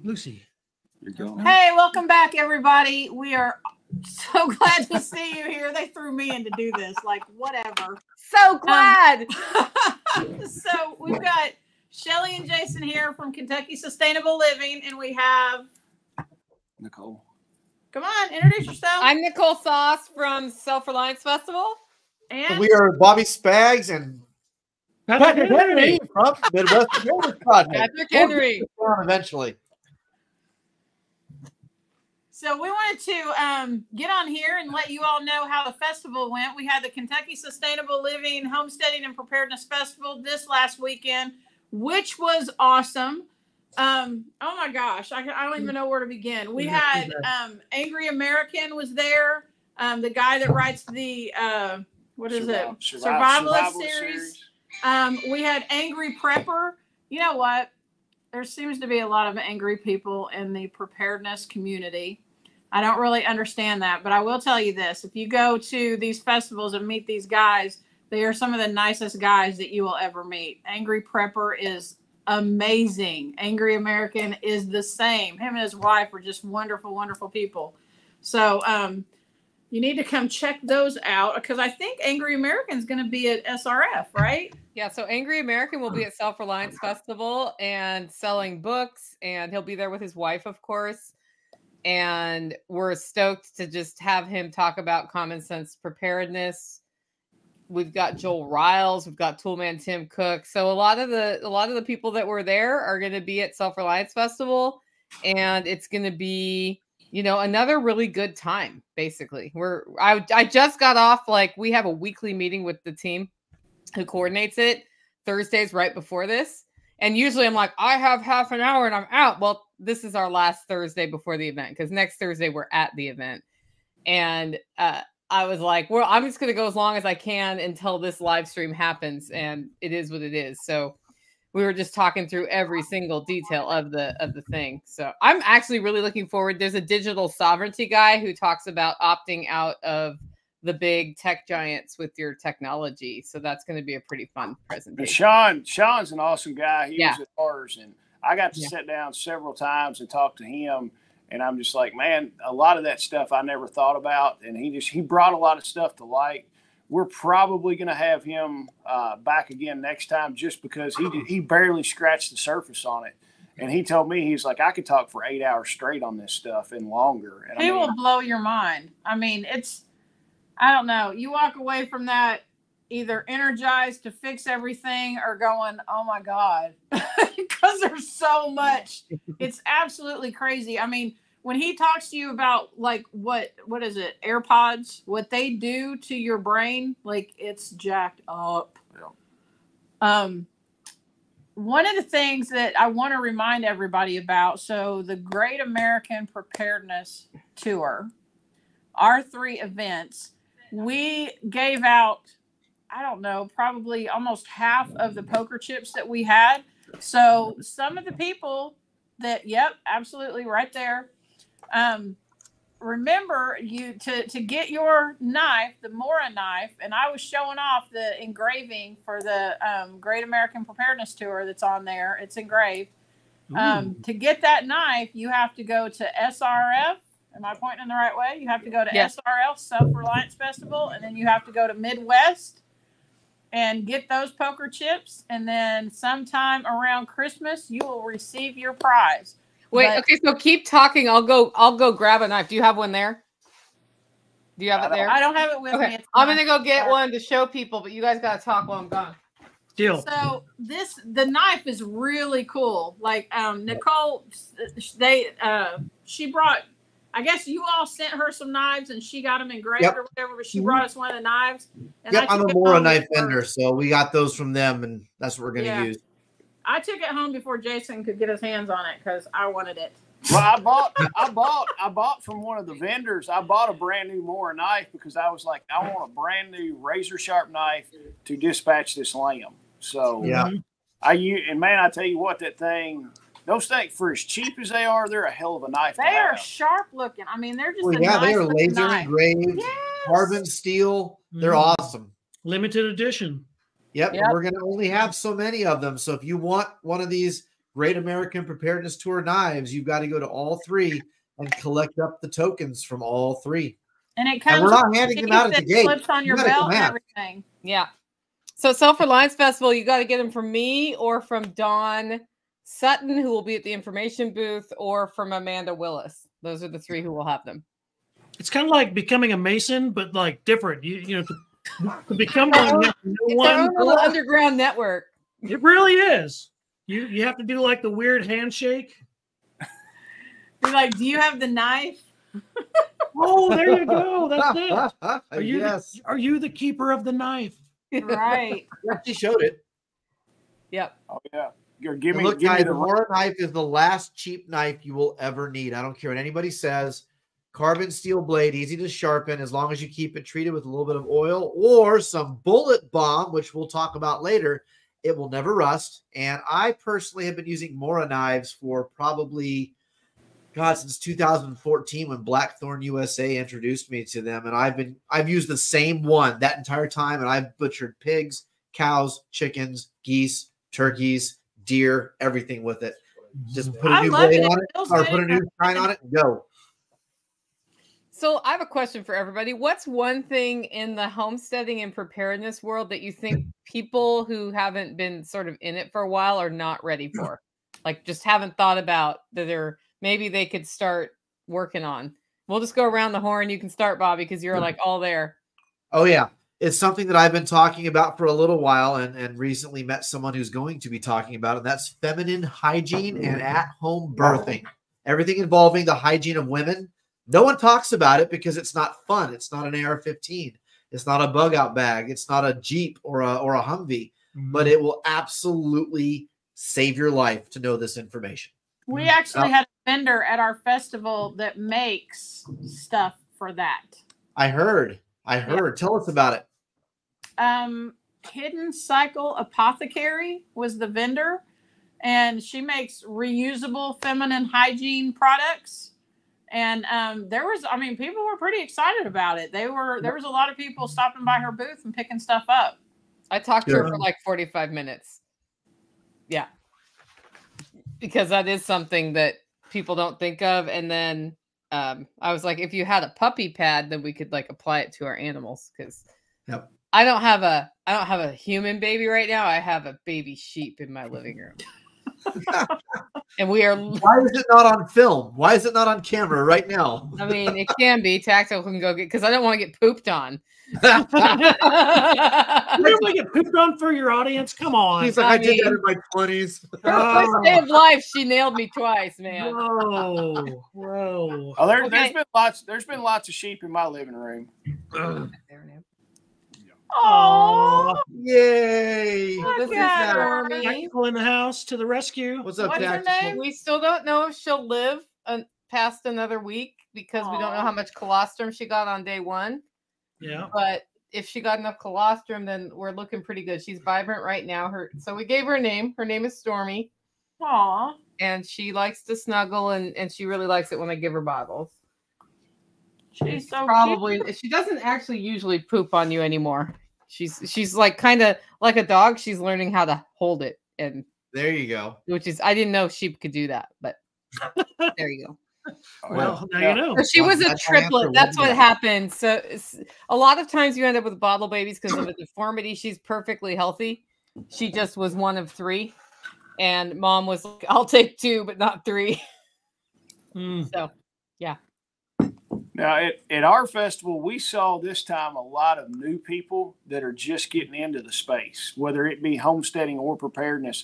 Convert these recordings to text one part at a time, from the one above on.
Lucy. You're going. Hey, welcome back, everybody. We are so glad to see you here. They threw me in to do this, like whatever. So glad. So we've got Shelly and Jason here from Kentucky Sustainable Living, and we have Nicole. Come on, introduce yourself. I'm Nicole Sauce from Self-Reliance Festival. And we are Bobby Spags and Patrick Henry from Midwest Preparedness Project. Patrick Henry. Eventually. So we wanted to get on here and let you all know how the festival went. We had the Kentucky Sustainable Living Homesteading and Preparedness Festival this last weekend, which was awesome. Oh my gosh, I don't even know where to begin. We had Angry American was there, the guy that writes the Survivalist series. We had Angry Prepper. You know what? There seems to be a lot of angry people in the preparedness community. I don't really understand that, but I will tell you this. If you go to these festivals and meet these guys, they are some of the nicest guys that you will ever meet. Angry Prepper is amazing. Angry American is the same. Him and his wife are just wonderful, wonderful people. So you need to come check those out, because I think Angry American is going to be at SRF, right? Yeah, so Angry American will be at Self-Reliance Festival and selling books, and he'll be there with his wife, of course. And we're stoked to just have him talk about common sense preparedness. We've got Joel Riles, we've got Toolman Tim Cook. So a lot of the people that were there are going to be at Self-Reliance Festival, and it's going to be, you know, another really good time. Basically, I just got off, like, we have a weekly meeting with the team who coordinates it Thursdays right before this. And usually I'm like, I have half an hour and I'm out. Well, this is our last Thursday before the event, because next Thursday we're at the event. And I was like, well, I'm just going to go as long as I can until this live stream happens. And it is what it is. So we were just talking through every single detail of the thing. So I'm actually really looking forward. There's a digital sovereignty guy who talks about opting out of the big tech giants with your technology. So that's going to be a pretty fun presentation. Sean's an awesome guy. He was at ours, and I got to sit down several times and talk to him. And I'm just like, man, a lot of that stuff I never thought about. And he brought a lot of stuff to light. We're probably going to have him back again next time, just because he barely scratched the surface on it. And he told me, he's like, I could talk for 8 hours straight on this stuff and longer. And he will blow your mind. I mean, I don't know. You walk away from that either energized to fix everything or going, oh my God, because there's so much. It's absolutely crazy. I mean, when he talks to you about, like, what is it, AirPods, what they do to your brain, like, it's jacked up. Yeah. One of the things that I want to remind everybody about, so the Great American Preparedness Tour, our 3 events, we gave out, I don't know, probably almost half of the poker chips that we had. So some of the people that, yep, absolutely right there. Remember to get your knife, the Mora knife, and I was showing off the engraving for the Great American Preparedness Tour that's on there. It's engraved. To get that knife, you have to go to SRF. Am I pointing in the right way? You have to go to SRL, Self-Reliance Festival, and then you have to go to Midwest and get those poker chips. And then sometime around Christmas, you will receive your prize. Wait, okay, so keep talking. I'll go grab a knife. Do you have one there? Do you have it there? I don't have it with me. I'm going to go get one to show people, but you guys got to talk while I'm gone. Deal. So the knife is really cool. Like Nicole, she brought, I guess you all sent her some knives and she got them engraved or whatever, but she brought us one of the knives. And I'm a Mora knife vendor, so we got those from them, and that's what we're going to use. I took it home before Jason could get his hands on it because I wanted it. Well, I bought from one of the vendors. I bought a brand new Mora knife because I was like, I want a brand new razor sharp knife to dispatch this lamb. So and man, I tell you what, those things, for as cheap as they are, they're a hell of a knife. They are sharp looking. I mean, they're just they are laser engraved, carbon steel. They're awesome. Limited edition. Yep. We're going to only have so many of them. So if you want one of these Great American Preparedness Tour knives, you've got to go to all 3 and collect up the tokens from all 3. And it comes. And we're not handing them out at the gate. Slips on your belt and everything. Yeah. So Self-Reliance Festival, you got to get them from me or from Dawn Sutton, who will be at the information booth, or from Amanda Willis. Those are the 3 who will have them. It's kind of like becoming a Mason, but like different. You know, to become one, It's our own little underground network. It really is. You have to do like the weird handshake. You're like, do you have the knife? Oh, there you go. That's it. Are you the keeper of the knife? Right. She showed it. Yep. Oh yeah. Look, guys, the Mora knife is the last cheap knife you will ever need. I don't care what anybody says. Carbon steel blade, easy to sharpen as long as you keep it treated with a little bit of oil or some bullet bomb, which we'll talk about later. It will never rust. And I personally have been using Mora knives for probably, God, since 2014 when Blackthorn USA introduced me to them. And I've used the same one that entire time. And I've butchered pigs, cows, chickens, geese, turkeys, deer, everything with it. Just put a new blade on it or put a new shine on it and go. So I have a question for everybody. What's one thing in the homesteading and preparedness world that you think people who haven't been sort of in it for a while are not ready for? Like just haven't thought about that maybe they could start working on. We'll just go around the horn. You can start, Bobby, because you're like all there. Oh, yeah. It's something that I've been talking about for a little while and recently met someone who's going to be talking about it. And that's feminine hygiene and at-home birthing. Everything involving the hygiene of women. No one talks about it because it's not fun. It's not an AR-15. It's not a bug-out bag. It's not a Jeep or a Humvee. But it will absolutely save your life to know this information. We actually had a vendor at our festival that makes stuff for that. I heard. Yeah. Tell us about it. Hidden Cycle Apothecary was the vendor, and she makes reusable feminine hygiene products. And people were pretty excited about it. There was a lot of people stopping by her booth and picking stuff up. I talked to her for like 45 minutes. Yeah. Because that is something that people don't think of. And then I was like, if you had a puppy pad, then we could like apply it to our animals. Because I don't have a human baby right now. I have a baby sheep in my living room. And we are. Why is it not on film? Why is it not on camera right now? I mean, it can be. Tactile can go get, because I don't want to get pooped on. You don't want to get pooped on for your audience? Come on. He's like, I did that in my 20s. First day of life, she nailed me twice, man. Whoa. Oh, there's been lots of sheep in my living room. Oh, yay! This is Tactical in the house to the rescue. What's up, What's her Tactical? name? We still don't know if she'll live past another week because we don't know how much colostrum she got on day 1. Yeah. But if she got enough colostrum, then we're looking pretty good. She's vibrant right now. So we gave her a name. Her name is Stormy. Aw. And she likes to snuggle, and she really likes it when I give her bottles. She's so probably cute. She doesn't actually usually poop on you anymore. She's like kind of like a dog. She's learning how to hold it, and there you go. Which is, I didn't know sheep could do that, but there you go. Well, now you know. So she was a triplet. That's what happened. So a lot of times you end up with bottle babies because of a deformity. She's perfectly healthy. She just was one of 3, and mom was like, "I'll take 2, but not 3." So, yeah. Now, at our festival, we saw this time a lot of new people that are just getting into the space, whether it be homesteading or preparedness.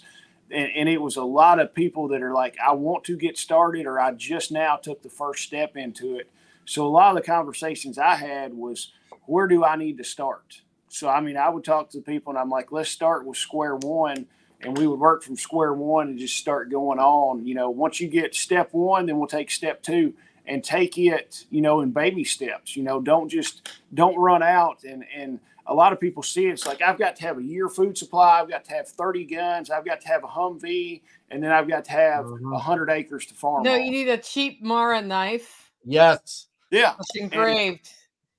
And it was a lot of people that are like, I want to get started, or I just now took the first step into it. So a lot of the conversations I had was, where do I need to start? So, I mean, I would talk to people and I'm like, let's start with square one. And we would work from square one and just start going on. You know, once you get step 1, then we'll take step 2. And take it, in baby steps. Don't run out. And a lot of people see it. It's like, I've got to have a year food supply. I've got to have 30 guns. I've got to have a Humvee. And then I've got to have 100 acres to farm. No, you need a cheap Mara knife. Yes. Yeah. It's engraved.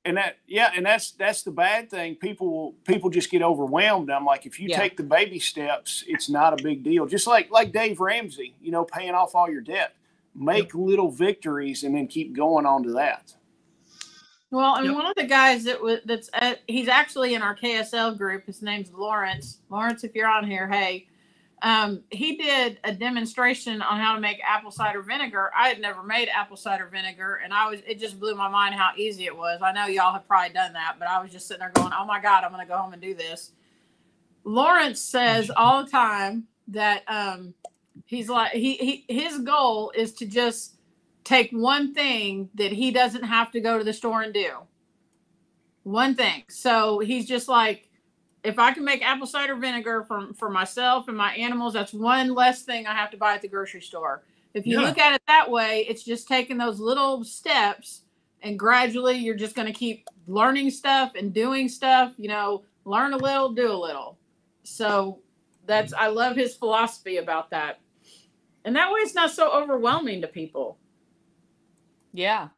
And that's the bad thing. People just get overwhelmed. I'm like, if you take the baby steps, it's not a big deal. Just like Dave Ramsey, you know, paying off all your debt. Make little victories and then keep going on to that. Well, and one of the guys he's actually in our KSL group. His name's Lawrence. Lawrence, if you're on here, hey. He did a demonstration on how to make apple cider vinegar. I had never made apple cider vinegar, and it just blew my mind how easy it was. I know y'all have probably done that, but I was just sitting there going, oh my God, I'm going to go home and do this. Lawrence says all the time that, he's like, his goal is to just take one thing that he doesn't have to go to the store and do. One thing. So he's just like, if I can make apple cider vinegar for myself and my animals, that's one less thing I have to buy at the grocery store. If you look at it that way, it's just taking those little steps, and gradually you're just going to keep learning stuff and doing stuff, you know, learn a little, do a little. So I love his philosophy about that. And that way it's not so overwhelming to people. Yeah.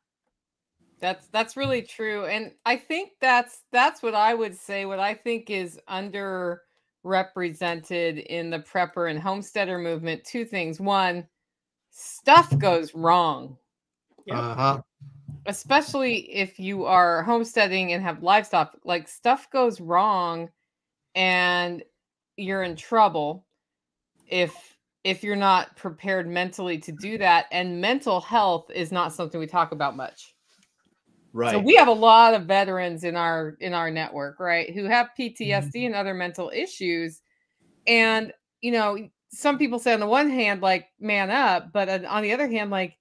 That's really true. And I think that's what I would say. What I think is underrepresented in the prepper and homesteader movement. Two things. One, stuff goes wrong. Especially if you are homesteading and have livestock, like stuff goes wrong and you're in trouble if you're not prepared mentally to do that. And mental health is not something we talk about much. Right. So we have a lot of veterans in our network, right, who have PTSD and other mental issues. And, you know, some people say on the one hand, like, man up, but on the other hand, like,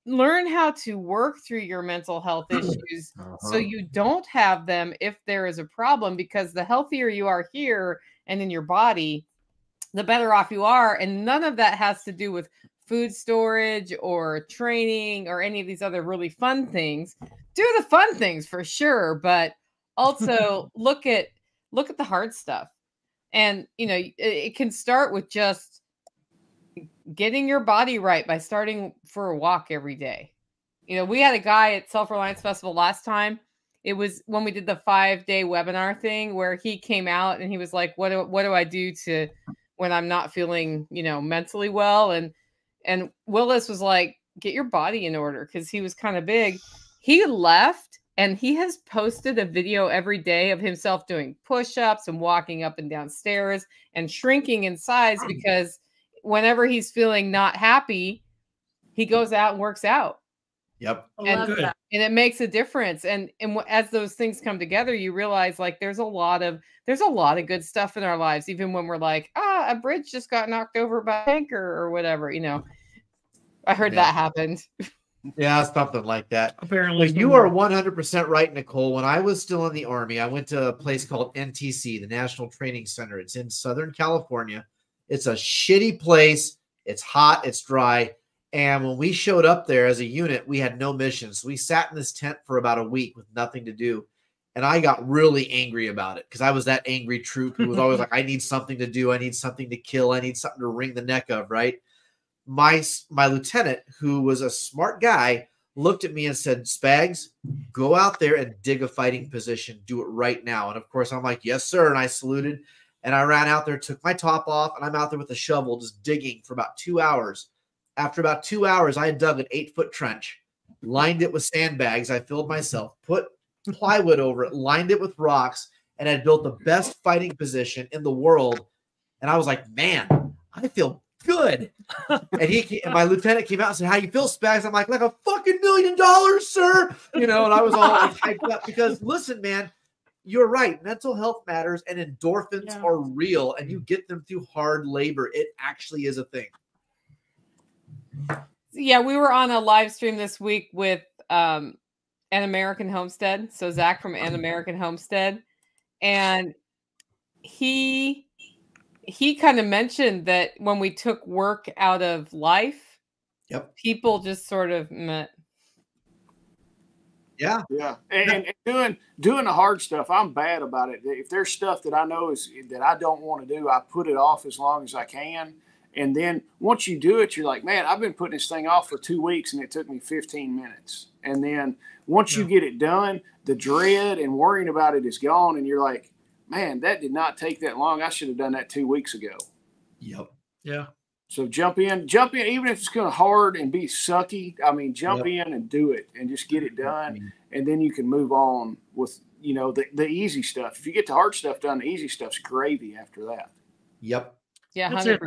learn how to work through your mental health issues so you don't have them if there is a problem, because the healthier you are here and in your body, the better off you are. And none of that has to do with food storage or training or any of these other really fun things. Do the fun things for sure, but also look at the hard stuff. And, you know, it can start with just getting your body right by starting for a walk every day. You know, we had a guy at Self-Reliance Festival last time. It was when we did the 5-day webinar thing where he came out and he was like, what do I do to when I'm not feeling, you know, mentally well? And Willis was like, get your body in order, because he was kind of big. He left and he has posted a video every day of himself doing push-ups and walking up and down stairs and shrinking in size, because whenever he's feeling not happy, he goes out and works out. Yep. And it makes a difference. And as those things come together, you realize like there's a lot of good stuff in our lives, even when we're like, a bridge just got knocked over by a tanker or whatever, you know. I heard that happened. Yeah, something like that. Apparently. But you are 100% right, Nicole. When I was still in the Army, I went to a place called NTC, the National Training Center. It's in Southern California. It's a shitty place. It's hot. It's dry. And when we showed up there as a unit, we had no mission. So we sat in this tent for about a week with nothing to do. And I got really angry about it because I was that angry troop who was always like, I need something to do. I need something to kill. I need something to wring the neck of, right? My lieutenant, who was a smart guy, looked at me and said, Spags, go out there and dig a fighting position. Do it right now. And, of course, I'm like, yes, sir. And I saluted. And I ran out there, took my top off, and I'm out there with a shovel just digging for about 2 hours. After about 2 hours, I had dug an 8-foot trench, lined it with sandbags. I filled myself, put plywood over it, lined it with rocks, and had built the best fighting position in the world. And I was like, man, I feel good. And my lieutenant came out and said, how you feel, Spags? I'm like a fucking $1 million, sir. You know, and I was all like hyped up because, listen, man, you're right. Mental health matters, and endorphins are real, and you get them through hard labor. It actually is a thing. Yeah, we were on a live stream this week with An American Homestead. So Zach from An American Homestead. And he kind of mentioned that when we took work out of life, people just sort of met. Yeah. And doing the hard stuff, I'm bad about it. If there's stuff that I know that I don't want to do, I put it off as long as I can. And then once you do it, you're like, man, I've been putting this thing off for 2 weeks and it took me 15 minutes. And then once you get it done, the dread and worrying about it is gone. And you're like, man, that did not take that long. I should have done that 2 weeks ago. Yep. Yeah. So jump in, even if it's going to hard and be sucky. I mean, jump in and do it and just get it done. And then you can move on with, you know, the easy stuff. If you get the hard stuff done, the easy stuff's gravy after that. Yep. Yeah, 100%.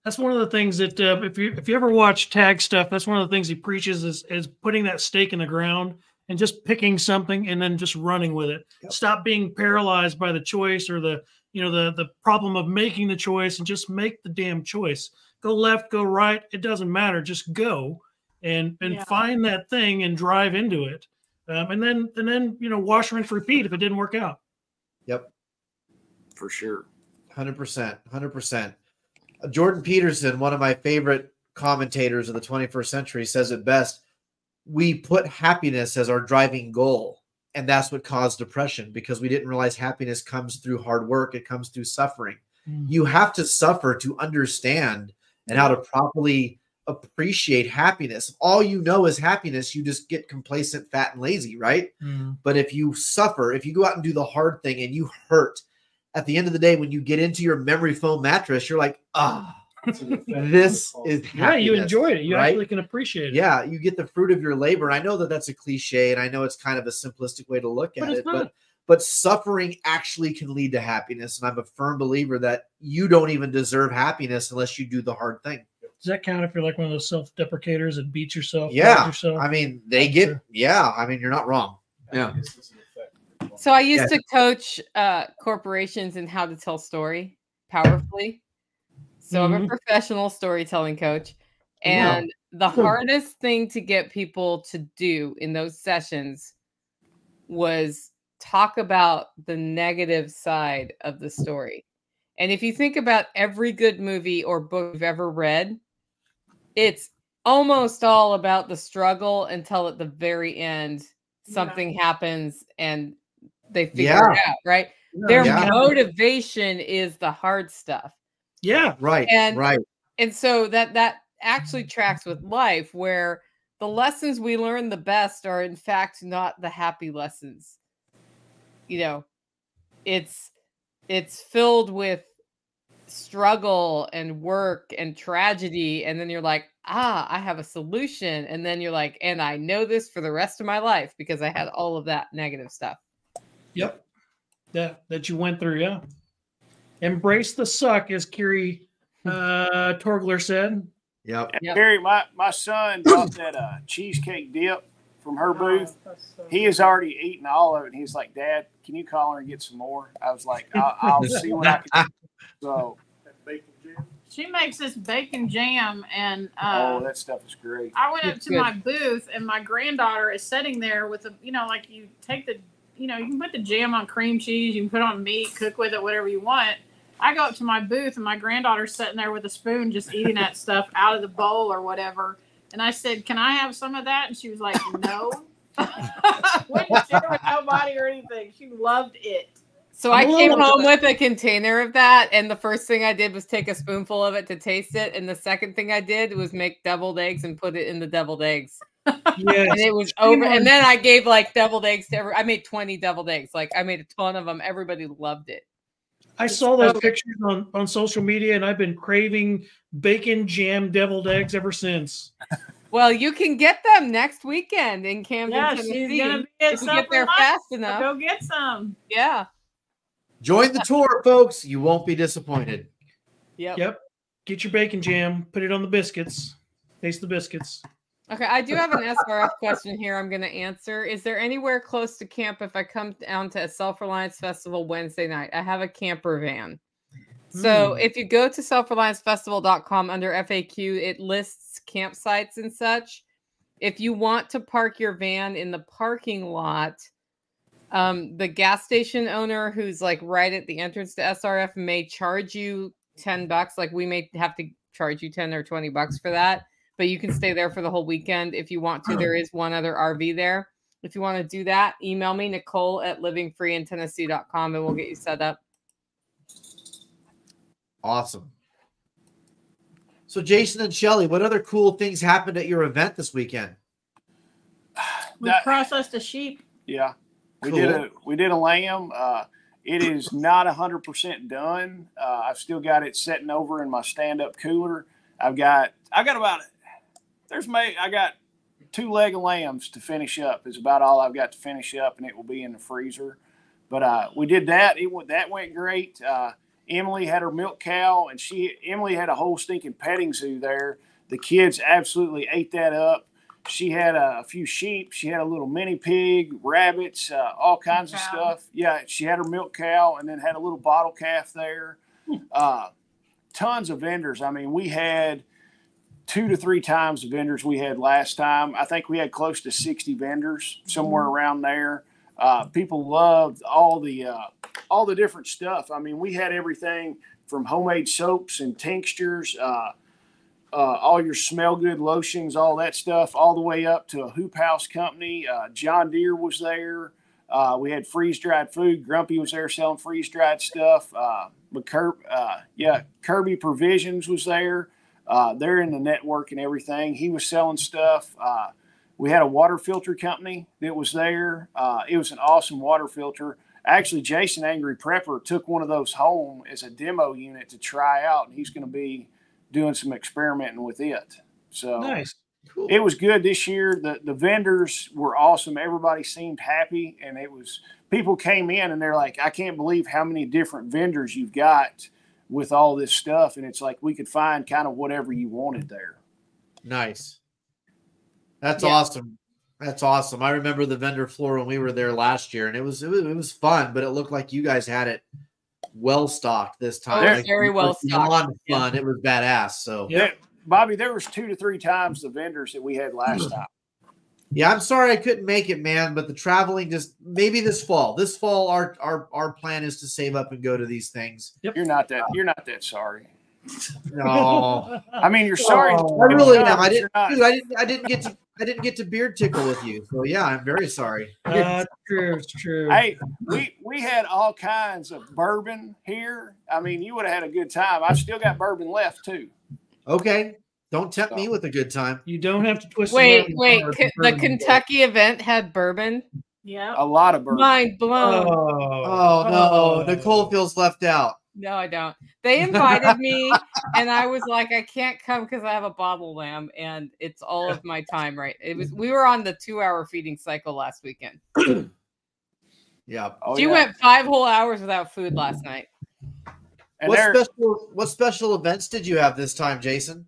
That's one of the things that if you ever watch tag stuff, that's one of the things he preaches is putting that stake in the ground and just picking something and then just running with it. Yep. Stop being paralyzed by the choice or the problem of making the choice, and just make the damn choice. Go left, go right. It doesn't matter. Just go and find that thing and drive into it. And then wash, rinse, repeat if it didn't work out. Yep. For sure. 100%. 100%. Jordan Peterson, one of my favorite commentators of the 21st century, says it best. We put happiness as our driving goal, and that's what caused depression, because we didn't realize happiness comes through hard work. It comes through suffering. You have to suffer to understand and how to properly appreciate happiness. If all you know is happiness, you just get complacent, fat, and lazy, right? But if you suffer, if you go out and do the hard thing and you hurt, at the end of the day, when you get into your memory foam mattress, you're like, this is happiness. Yeah, you enjoyed it. You actually can appreciate it. Yeah, you get the fruit of your labor. And I know that that's a cliche, and I know it's kind of a simplistic way to look at it, but suffering actually can lead to happiness. And I'm a firm believer that you don't even deserve happiness unless you do the hard thing. Does that count if you're like one of those self-deprecators that beats yourself? Yeah. I mean, I mean, you're not wrong. Yeah. So I used to coach corporations in how to tell story powerfully. So I'm a professional storytelling coach. And the hardest thing to get people to do in those sessions was talk about the negative side of the story. And if you think about every good movie or book you've ever read, it's almost all about the struggle until at the very end something happens and they figure it out, right? Their motivation is the hard stuff. Yeah. Right. And so that actually tracks with life, where the lessons we learn the best are in fact not the happy lessons. You know, it's filled with struggle and work and tragedy. And then you're like, I have a solution. And then you're like, and I know this for the rest of my life because I had all of that negative stuff. Yep. That you went through. Yeah. Embrace the suck, as Kiri Torgler said. Yep. Carrie, my son bought that cheesecake dip from her booth. He has already eaten all of it. And he's like, Dad, can you call her and get some more? I was like, I'll see what I can do. So she makes this bacon jam, and that stuff is great. I went up to my booth, and my granddaughter is sitting there with a, like you take the, you can put the jam on cream cheese, you can put on meat, cook with it, whatever you want. I go up to my booth, and my granddaughter's sitting there with a spoon just eating that stuff out of the bowl or whatever. And I said, can I have some of that? And she was like, no. Wouldn't share with nobody or anything. She loved it. So I came home with a container of that, and the first thing I did was take a spoonful of it to taste it. And the second thing I did was make deviled eggs and put it in the deviled eggs. Yes. And it was over. And then I gave like deviled eggs to I made 20 deviled eggs. Like I made a ton of them. Everybody loved it. I saw those pictures on social media, and I've been craving bacon jam deviled eggs ever since. Well, you can get them next weekend in Camden, Tennessee. She's gonna be at if you get there fast enough. Go get some. Yeah. Join the tour, folks. You won't be disappointed. Yep. Get your bacon jam. Put it on the biscuits. Taste the biscuits. Okay, I do have an SRF question here I'm going to answer. Is there anywhere close to camp if I come down to a Self-Reliance Festival Wednesday night? I have a camper van. So if you go to selfreliancefestival.com under FAQ, it lists campsites and such. If you want to park your van in the parking lot, the gas station owner who's like right at the entrance to SRF may charge you $10. Like we may have to charge you 10 or 20 bucks for that. But you can stay there for the whole weekend if you want to. There is one other RV there. If you want to do that, email me, Nicole@livingfreeintennessee.com, and we'll get you set up. Awesome. So Jason and Shelly, what other cool things happened at your event this weekend? We processed a sheep. Yeah, we Cool. did a lamb. It is not 100% done. I've still got it sitting over in my stand-up cooler. I got 2 leg of lambs to finish up. Is about all I've got to finish up, and it will be in the freezer. But we did that. That went great. Emily had her milk cow, and Emily had a whole stinking petting zoo there. The kids absolutely ate that up. She had a few sheep. She had a little mini pig, rabbits, all kinds of stuff. Yeah, she had her milk cow and then had a little bottle calf there. Tons of vendors. I mean, we had 2 to 3 times the vendors we had last time. I think we had close to 60 vendors, somewhere around there. People loved all the different stuff. I mean, we had everything from homemade soaps and tinctures, all your smell good lotions, all that stuff, all the way up to a hoop house company. John Deere was there. We had freeze dried food. Grumpy was there selling freeze dried stuff. Kirby Provisions was there. They're in the network and everything. He was selling stuff. We had a water filter company that was there. It was an awesome water filter. Actually, Jason Angry Prepper took one of those home as a demo unit to try out, and he's going to be doing some experimenting with it. So Nice. Cool. It was good this year. The vendors were awesome. Everybody seemed happy, and people came in and they're like, I can't believe how many different vendors you've got with all this stuff. And it's like we could find kind of whatever you wanted there. Nice. That's awesome. That's awesome. I remember the vendor floor when we were there last year, and it was fun, but it looked like you guys had it well stocked this time. Oh, very well stocked. Fun. It was badass. So yeah, Bobby, there was 2 to 3 times the vendors that we had last time. Yeah, I'm sorry I couldn't make it, man. But the traveling maybe this fall. This fall, our plan is to save up and go to these things. Yep. You're not that sorry. No, I mean you're sorry. I really am. I didn't get to beard tickle with you. So yeah, I'm very sorry. True, it's true. Hey, we had all kinds of bourbon here. I mean, you would have had a good time. I've still got bourbon left too. Okay. Don't tempt me with a good time. You don't have to twist. Wait. The Kentucky event had bourbon. Yeah, a lot of bourbon. Mind blown. Oh no, Nicole feels left out. No, I don't. They invited me, and I was like, I can't come because I have a bottle lamb, and it's all of my time. Right? We were on the 2-hour feeding cycle last weekend. Yeah. She went 5 whole hours without food last night. And what special events did you have this time, Jason?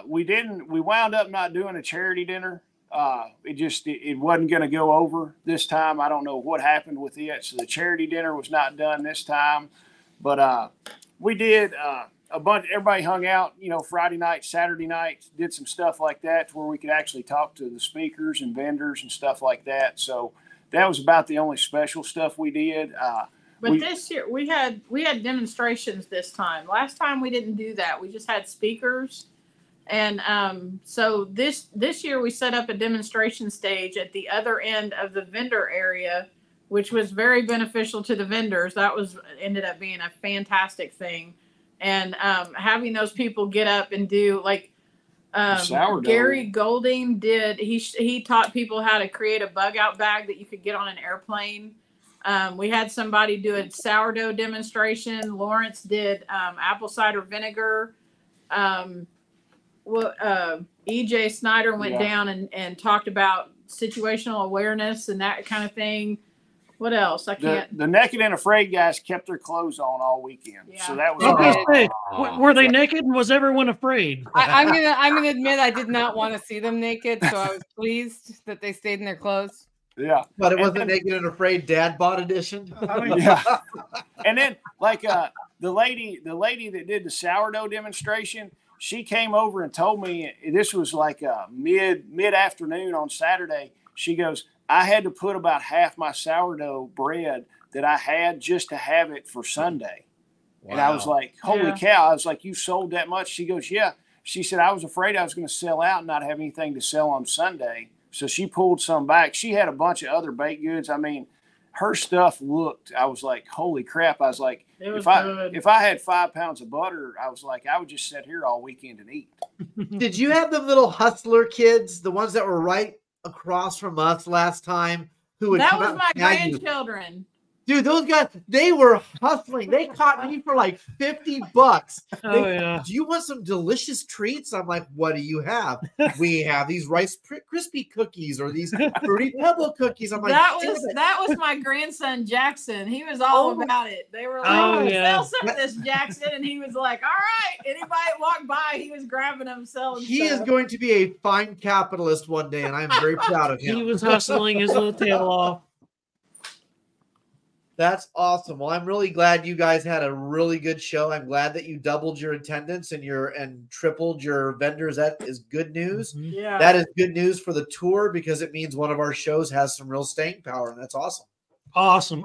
We wound up not doing a charity dinner. It wasn't going to go over this time. I don't know what happened with it. So the charity dinner was not done this time, but, we did, a bunch, everybody hung out, Friday night, Saturday night, did some stuff like that to where we could actually talk to the speakers and vendors and stuff like that. So that was about the only special stuff we did. But this year we had demonstrations this time. Last time we didn't do that. We just had speakers. And so this year we set up a demonstration stage at the other end of the vendor area, which was very beneficial to the vendors. That ended up being a fantastic thing. And having those people get up and do like Gary Golding did. He taught people how to create a bug out bag that you could get on an airplane. We had somebody do a sourdough demonstration. Lawrence did apple cider vinegar. EJ Snyder went down and talked about situational awareness and that kind of thing. What else? I can't. The Naked and Afraid guys kept their clothes on all weekend, so that was. Were they naked and was everyone afraid? I'm gonna admit I did not want to see them naked, so I was pleased that they stayed in their clothes. Yeah, but it wasn't Naked and Afraid Dad Bod edition. Yeah, and then like the lady that did the sourdough demonstration. She came over and told me this was like mid-afternoon on Saturday. She goes, I had to put about half my sourdough bread that I had just to have it for Sunday. Wow. And I was like, holy cow. I was like, you sold that much? She goes, yeah. She said, I was afraid I was going to sell out and not have anything to sell on Sunday. So she pulled some back. She had a bunch of other baked goods. I mean, her stuff looked, I was like, holy crap. I was like, It was good. If I had 5 pounds of butter, I was like, I would just sit here all weekend and eat. Did you have the little hustler kids, the ones that were right across from us last time, who would come out? That was my grandchildren. Dude, those guys, they were hustling. They caught me for like $50. Oh, yeah. Do you want some delicious treats? I'm like, what do you have? We have these Rice Krispie cookies or these Fruity Pebble cookies. I'm like, that was my grandson Jackson. He was all about it. They were like, sell some of this, Jackson, and he was like, all right. Anybody walked by, he was grabbing them, selling. He is going to be a fine capitalist one day, and I'm very proud of him. He was hustling his little tail off. That's awesome. Well, I'm really glad you guys had a really good show. I'm glad that you doubled your attendance and tripled your vendors. That is good news. Yeah. That is good news for the tour because it means one of our shows has some real staying power, and that's awesome. Awesome.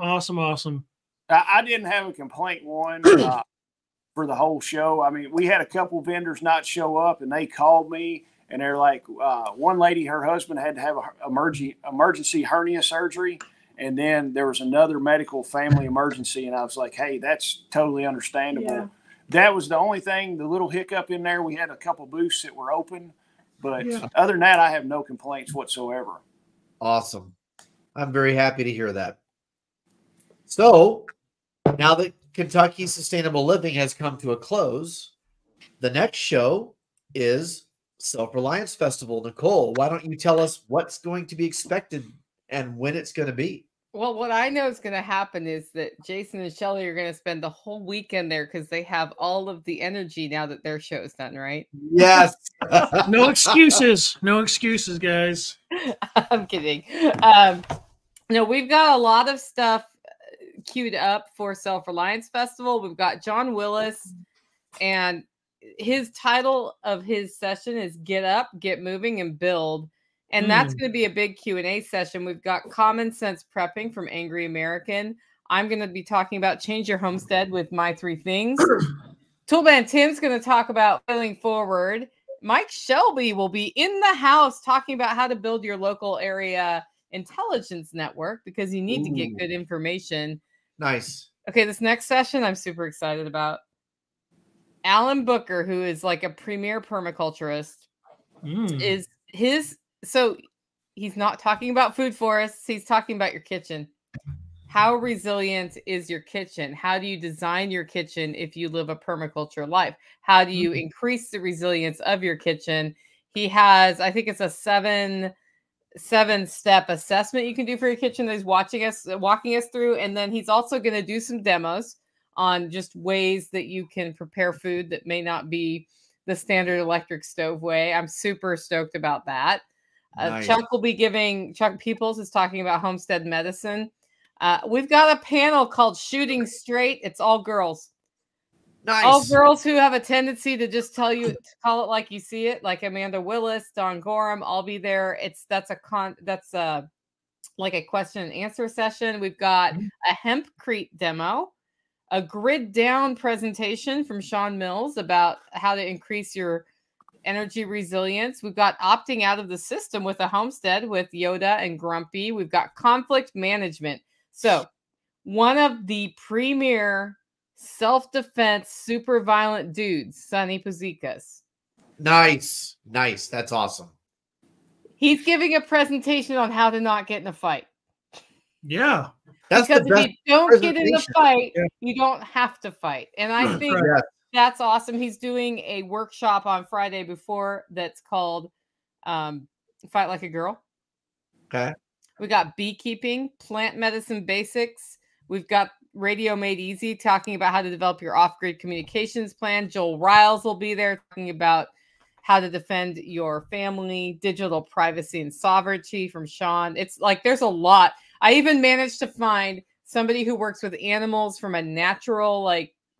I didn't have a complaint for the whole show. I mean, we had a couple vendors not show up, and they called me, and they're like, one lady, her husband had to have an emergency hernia surgery. And then there was another medical family emergency. And I was like, hey, that's totally understandable. Yeah. That was the only thing, the little hiccup in there. We had a couple booths that were open. But other than that, I have no complaints whatsoever. Awesome. I'm very happy to hear that. So now that Kentucky Sustainable Living has come to a close, the next show is Self-Reliance Festival. Nicole, why don't you tell us what's going to be expected and when it's going to be? Well, what I know is going to happen is that Jason and Shelly are going to spend the whole weekend there because they have all of the energy now that their show's done, right? Yes. No excuses. No excuses, guys. I'm kidding. No, we've got a lot of stuff queued up for Self-Reliance Festival. We've got John Willis, and his title of his session is Get Up, Get Moving, and Build. And that's going to be a big Q&A session. We've got Common Sense Prepping from Angry American. I'm going to be talking about Change Your Homestead with My 3 Things. Toolman Tim's going to talk about Failing Forward. Mike Shelby will be in the house talking about how to build your local area intelligence network because you need to get good information. Nice. Okay, this next session I'm super excited about. Alan Booker, who is like a premier permaculturist, is his... So he's not talking about food forests. He's talking about your kitchen. How resilient is your kitchen? How do you design your kitchen if you live a permaculture life? How do you increase the resilience of your kitchen? He has, I think it's a seven-step assessment you can do for your kitchen that he's walking us through. And then he's also going to do some demos on just ways that you can prepare food that may not be the standard electric stove way. I'm super stoked about that. Nice. Chuck Peoples is talking about homestead medicine. We've got a panel called Shooting Straight. It's all girls. Nice. All girls who have a tendency to just call it like you see it, like Amanda Willis, Dawn Gorham. I'll be there. That's like a question and answer session. We've got a hempcrete demo, a grid down presentation from Sean Mills about how to increase your energy resilience. We've got opting out of the system with a homestead with Yoda and Grumpy. We've got conflict management. So one of the premier self-defense super violent dudes, Sonny Puzikas. Nice. That's awesome. He's giving a presentation on how to not get in a fight. Yeah. That's because if you don't get in the fight, you don't have to fight. And I think that's awesome. He's doing a workshop on Friday before that's called Fight Like a Girl. Okay. We got beekeeping, plant medicine basics. We've got Radio Made Easy talking about how to develop your off-grid communications plan. Joel Riles will be there talking about how to defend your family, digital privacy and sovereignty from Sean. It's like there's a lot. I even managed to find somebody who works with animals from a natural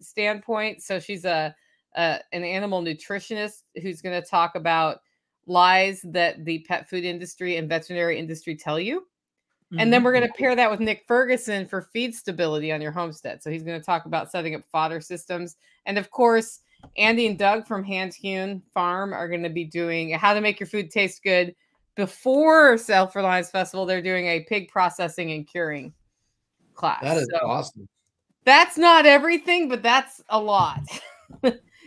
standpoint. So she's an animal nutritionist who's going to talk about lies that the pet food industry and veterinary industry tell you. And then we're going to pair that with Nick Ferguson for feed stability on your homestead. So he's going to talk about setting up fodder systems. And of course, Andy and Doug from Hand Hewn Farm are going to be doing how to make your food taste good. Before Self-Reliance Festival, they're doing a pig processing and curing class. That is awesome. That's not everything, but that's a lot.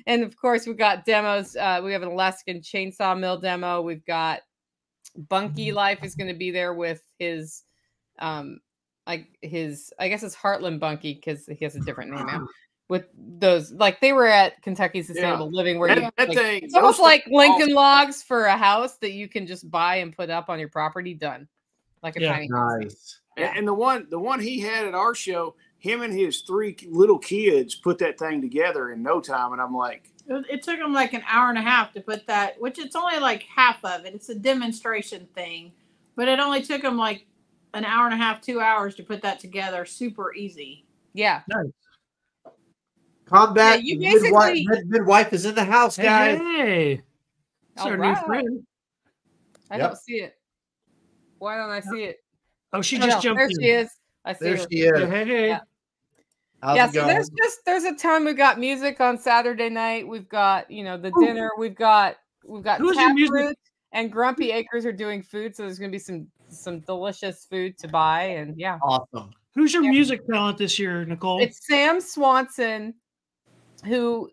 And of course, we've got demos. We have an Alaskan chainsaw mill demo. We've got Bunky Life is going to be there with his, I guess it's Heartland Bunky because he has a different name now. With those, like they were at Kentucky Sustainable Living, where it's almost like Lincoln Logs for a house that you can just buy and put up on your property. Done, like a tiny house. And the one he had at our show, him and his 3 little kids put that thing together in no time, and I'm like, it took them like an hour and a half to put that, which it's only like half of it. It's a demonstration thing, but it only took them like an hour and a half, 2 hours to put that together. Super easy. Yeah. Nice. Combat midwife is in the house, guys. Hey, that's our new friend. I don't see it. Why don't I see it? Oh, she just jumped in. There she is. I see her. There she is. Hey. Yeah, so there's a ton. We've got music on Saturday night. We've got, the dinner. We've got Taproot and Grumpy Acres are doing food, so there's gonna be some delicious food to buy, and awesome. Who's your music talent this year, Nicole? It's Sam Swanson, who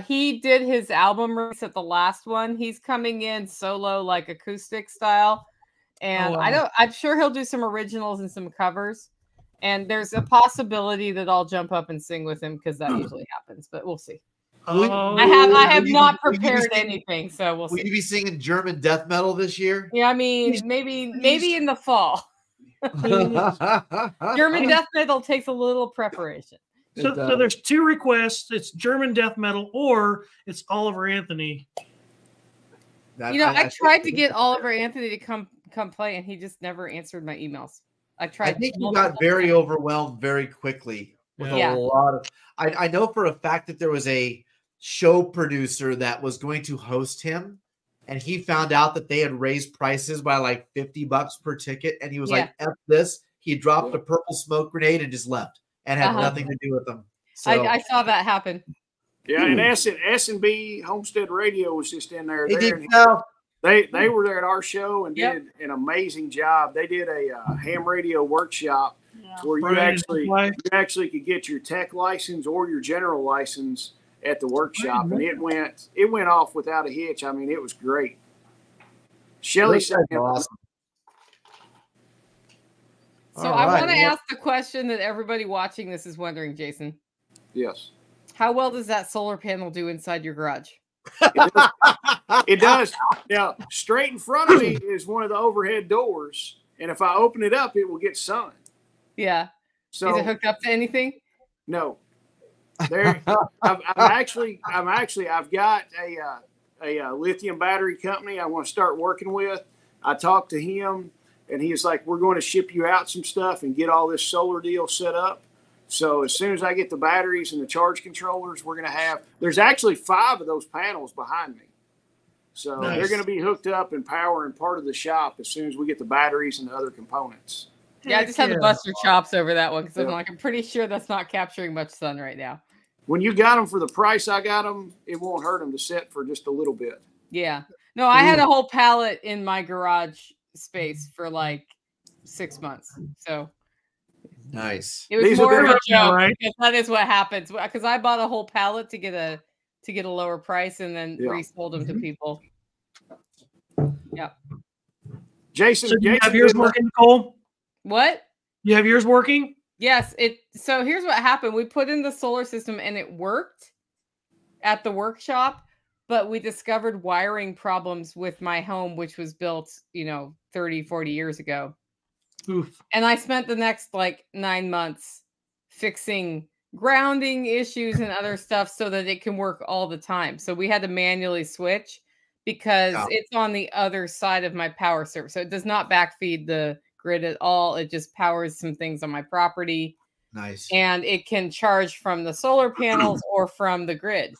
he did his album release at the last one. He's coming in solo, like acoustic style, and I'm sure he'll do some originals and some covers. And there's a possibility that I'll jump up and sing with him because that usually happens, but we'll see. I have not prepared anything, so we'll see. Will you be singing German death metal this year? Yeah, I mean, maybe in the fall. German death metal takes a little preparation. So there's 2 requests. It's German death metal or it's Oliver Anthony. I tried to get Oliver Anthony to come play, and he just never answered my emails. I think he got very overwhelmed very quickly with a lot of. I know for a fact that there was a show producer that was going to host him, and he found out that they had raised prices by like $50 per ticket, and he was like, "F this!" He dropped a purple smoke grenade and just left, and had nothing to do with them. So I saw that happen. Yeah, and S&B Homestead Radio was just in there. They were there at our show and did an amazing job. They did a ham radio workshop where you actually could get your tech license or your general license at the workshop, and it went off without a hitch. I mean, it was great. Shelly said, awesome. So I want to ask the question that everybody watching this is wondering, Jason. Yes. How well does that solar panel do inside your garage? It does. Now, straight in front of me is one of the overhead doors, and if I open it up, it will get sun. Yeah. So is it hooked up to anything? No. There. I've got a lithium battery company I want to start working with. I talked to him, and he's like, "We're going to ship you out some stuff and get all this solar deal set up." So as soon as I get the batteries and the charge controllers, we're going to have – there's actually 5 of those panels behind me. So they're going to be hooked up and powering part of the shop as soon as we get the batteries and the other components. Yeah, I just had to bust your chops over that one because I'm pretty sure that's not capturing much sun right now. When you got them for the price I got them, it won't hurt them to set for just a little bit. Yeah. No, I had a whole pallet in my garage space for like 6 months. So – nice. It was more of a joke, right? Because that is what happens. Because I bought a whole pallet to get a lower price and then resold them to people. Yeah. Jason, so you have yours working, Nicole? What? You have yours working? Yes. So here's what happened. We put in the solar system and it worked at the workshop, but we discovered wiring problems with my home, which was built, 30, 40 years ago. Oof. And I spent the next 9 months fixing grounding issues and other stuff so that it can work all the time. So we had to manually switch because it's on the other side of my power server. So it does not backfeed the grid at all. It just powers some things on my property. Nice. And it can charge from the solar panels or from the grid.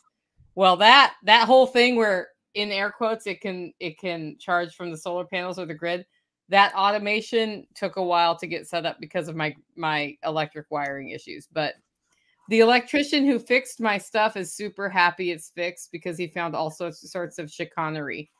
Well, that whole thing where in air quotes, it can charge from the solar panels or the grid. That automation took a while to get set up because of my electric wiring issues. But the electrician who fixed my stuff is super happy it's fixed because he found all sorts of chicanery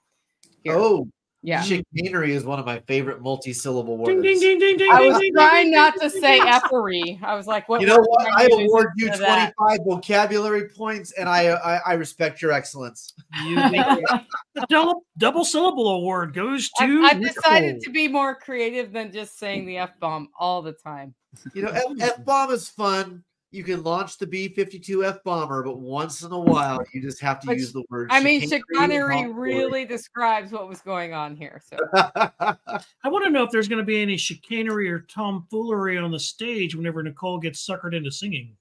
here. Oh, Yeah. Chicanery is one of my favorite multi-syllable words. Ding, ding, ding, ding, ding, I ding, was ding, trying ding, not ding, to ding, say ding. effery. I was like, what? You know what? I use award you instead of that? 25 vocabulary points, and I respect your excellence. The double syllable award goes to I've decided Nicole. to be more creative than just saying the F-bomb all the time. You know, F-bomb is fun. You can launch the B-52 F-bomber, but once in a while, you just have to use the word. I mean, chicanery chicanery really describes what was going on here. So I want to know if there's going to be any chicanery or tomfoolery on the stage whenever Nicole gets suckered into singing.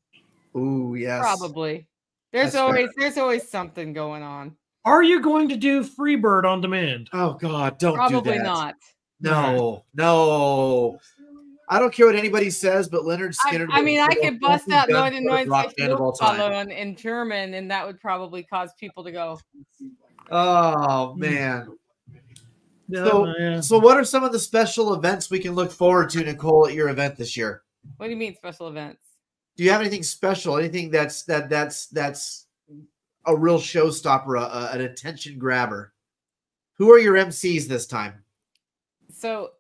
Ooh, yes. probably there's always something going on. Are you going to do Freebird on demand? Oh God, don't Probably do that. not. No. I don't care what anybody says, but Leonard Skinner. I mean, I could bust out rock band of all time. in German, and that would probably cause people to go. Oh man. Yeah, So what are some of the special events we can look forward to, Nicole, at your event this year? What do you mean special events? Do you have anything special? Anything that's a real showstopper, an attention grabber? Who are your MCs this time? So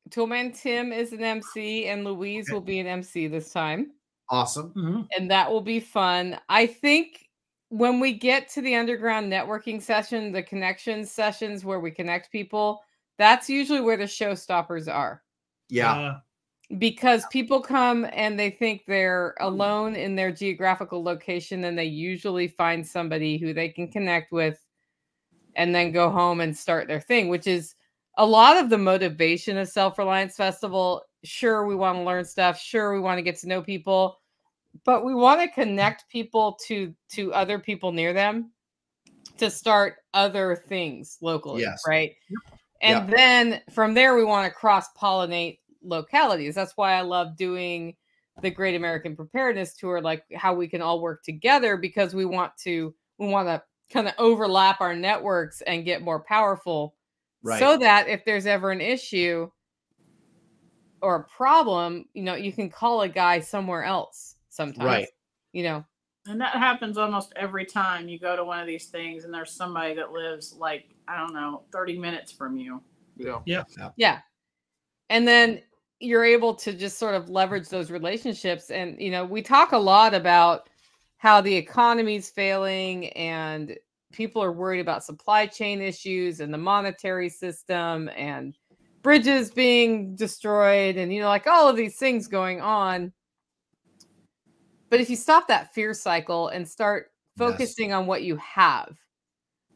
Toolman Tim is an MC, and Louise will be an MC this time. Awesome. Mm-hmm. And that will be fun. I think when we get to the underground networking session, the connections sessions where we connect people, that's usually where the showstoppers are. Yeah. Because people come and they think they're alone in their geographical location, and they usually find somebody who they can connect with and then go home and start their thing, which is a lot of the motivation of Self-Reliance Festival. Sure, we want to learn stuff. Sure, we want to get to know people, but we want to connect people to other people near them to start other things locally, Yes. right? And then from there, we want to cross-pollinate localities. That's why I love doing the Great American Preparedness Tour, like how we can all work together, because we want to kind of overlap our networks and get more powerful. Right. So that if there's ever an issue or a problem, you know, you can call a guy somewhere else sometimes. Right. You know. And that happens almost every time you go to one of these things and there's somebody that lives like, I don't know, 30 minutes from you. Yeah. And then you're able to just sort of leverage those relationships. And, you know, we talk a lot about how the economy's failing and people are worried about supply chain issues and the monetary system and bridges being destroyed and, you know, like all of these things going on. But if you stop that fear cycle and start focusing on what you have,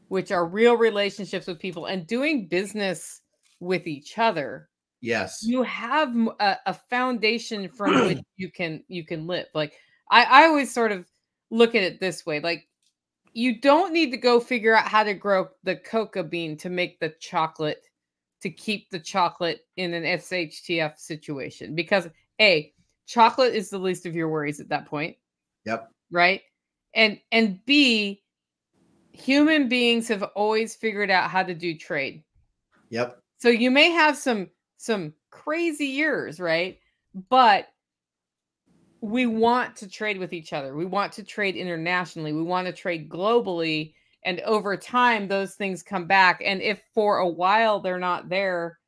which are real relationships with people and doing business with each other, you have a foundation from which you can live. Like I always sort of look at it this way. Like, you don't need to go figure out how to grow the coca bean to make the chocolate, to keep the chocolate in an SHTF situation, because A, chocolate is the least of your worries at that point. Yep. Right. And B, human beings have always figured out how to do trade. Yep. So you may have some crazy years, right? But we want to trade with each other. We want to trade internationally. We want to trade globally. And over time, those things come back. And if for a while they're not there,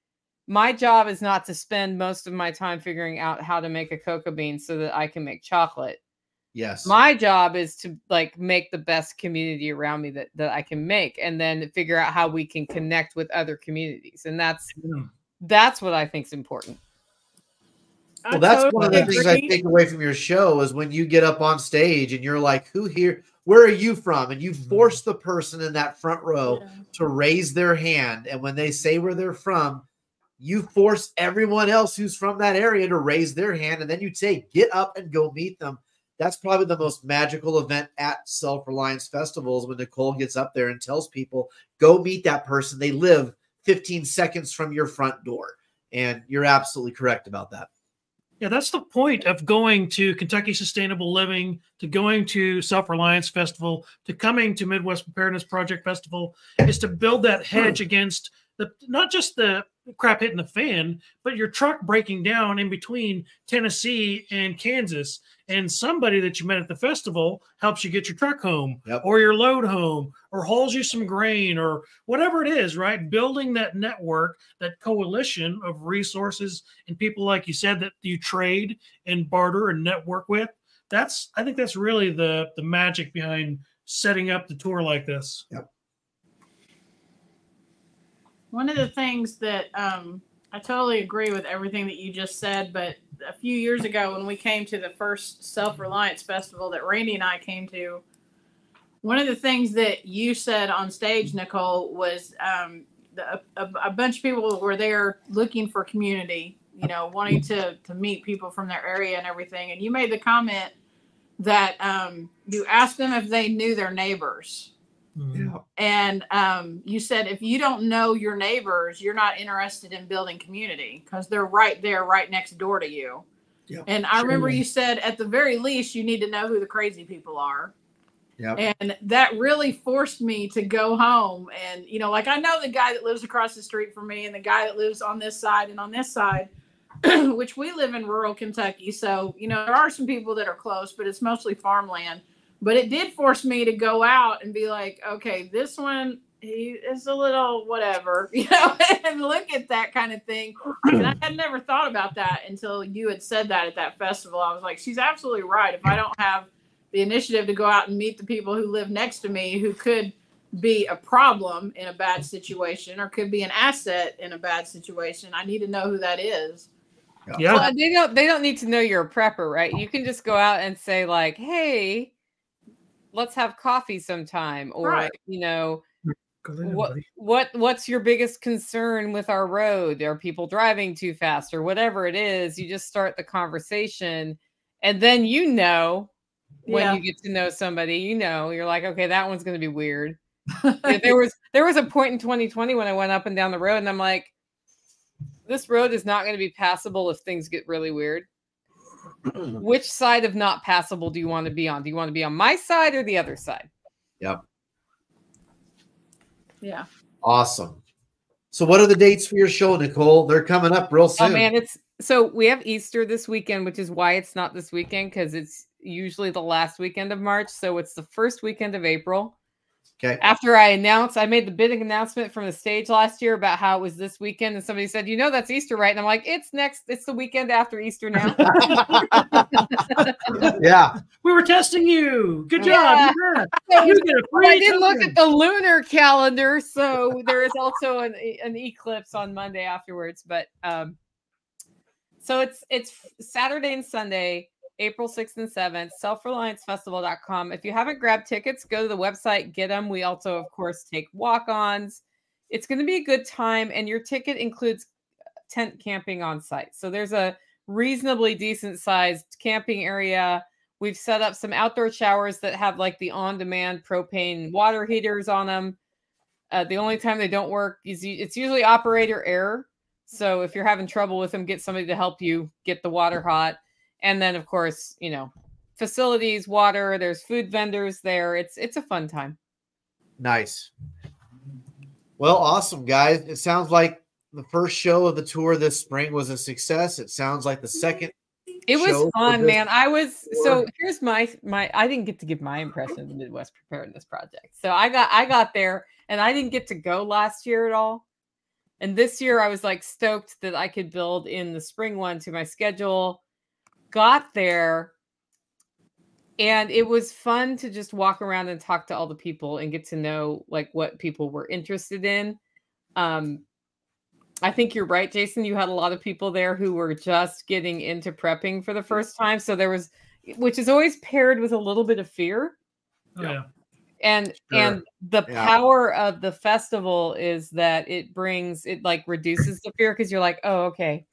my job is not to spend most of my time figuring out how to make a cocoa bean so that I can make chocolate. Yes. My job is to like make the best community around me that I can make, and then figure out how we can connect with other communities. And that's what I think is important. Well, that's one of the things I take away from your show is when you get up on stage and you're like, who here, where are you from? And you force the person in that front row to raise their hand. And when they say where they're from, you force everyone else who's from that area to raise their hand. And then you say, get up and go meet them. That's probably the most magical event at Self-Reliance Festivals, when Nicole gets up there and tells people, go meet that person. They live 15 seconds from your front door. And you're absolutely correct about that. Yeah, that's the point of going to Kentucky Sustainable Living, to going to Self-Reliance Festival, to coming to Midwest Preparedness Project Festival, is to build that hedge against not just the crap hitting the fan, but your truck breaking down in between Tennessee and Kansas, and somebody that you met at the festival helps you get your truck home, or your load home, or hauls you some grain, or whatever it is, right? Building that network, that coalition of resources and people, like you said, that you trade and barter and network with. I think that's really the magic behind setting up the tour like this. Yep. One of the things that I totally agree with everything that you just said, but a few years ago when we came to the first Self-Reliance Festival that Randy and I came to, one of the things that you said on stage, Nicole, was a bunch of people were there looking for community, you know, wanting to meet people from their area and everything. And you made the comment that you asked them if they knew their neighbors. Yeah. And you said if you don't know your neighbors, you're not interested in building community because they're right there, right next door to you. Yeah. And I remember you said at the very least, you need to know who the crazy people are. Yeah. And that really forced me to go home. And, you know, like I know the guy that lives across the street from me and the guy that lives on this side and on this side, which we live in rural Kentucky. So, you know, there are some people that are close, but it's mostly farmland. But it did force me to go out and be like, okay, this one, he is a little whatever, you know, and look at that kind of thing. And I had never thought about that until you had said that at that festival. I was like, she's absolutely right. If I don't have the initiative to go out and meet the people who live next to me who could be a problem in a bad situation or could be an asset in a bad situation, I need to know who that is. Yeah. Well, they don't need to know you're a prepper, right? You can just go out and say like, hey, let's have coffee sometime, or right. You know, what's your biggest concern with our road? Are people driving too fast or whatever it is? You just start the conversation, and then you know when you get to know somebody, you know, you're like, okay, that one's going to be weird. Yeah, there was a point in 2020 when I went up and down the road, and I'm like, this road is not going to be passable if things get really weird. Which side of not passable do you want to be on? Do you want to be on my side or the other side? Yep. Yeah. Awesome. So what are the dates for your show, Nicole? They're coming up real soon. Oh man, so we have Easter this weekend, which is why it's not this weekend, because it's usually the last weekend of March. So it's the first weekend of April. Okay. After I made the big announcement from the stage last year about how it was this weekend, and somebody said, you know, that's Easter, right? And I'm like, it's the weekend after Easter now. Yeah. We were testing you. Good job. Yeah. I didn't look at the lunar calendar, so there is also an eclipse on Monday afterwards. But so it's Saturday and Sunday, April 6th and 7th, selfreliancefestival.com. If you haven't grabbed tickets, go to the website, get them. We also, of course, take walk-ons. It's going to be a good time, and your ticket includes tent camping on site. So there's a reasonably decent-sized camping area. We've set up some outdoor showers that have like the on-demand propane water heaters on them. The only time they don't work is it's usually operator error. So if you're having trouble with them, get somebody to help you get the water hot. And then, of course, you know, facilities, water, there's food vendors there. It's a fun time. Nice. Well, awesome, guys. It sounds like the first show of the tour this spring was a success. It sounds like the second. It was fun, man. So here's my I didn't get to give my impression of the Midwest Preparedness Project. So I got there, and I didn't get to go last year at all. And this year I was like stoked that I could build in the spring one to my schedule. Got there, and it was fun to just walk around and talk to all the people and get to know like what people were interested in. I think you're right, Jason. You had a lot of people there who were just getting into prepping for the first time. So there was, which is always paired with a little bit of fear. Oh, yeah. And the power of the festival is that it like reduces the fear, because you're like, oh, okay.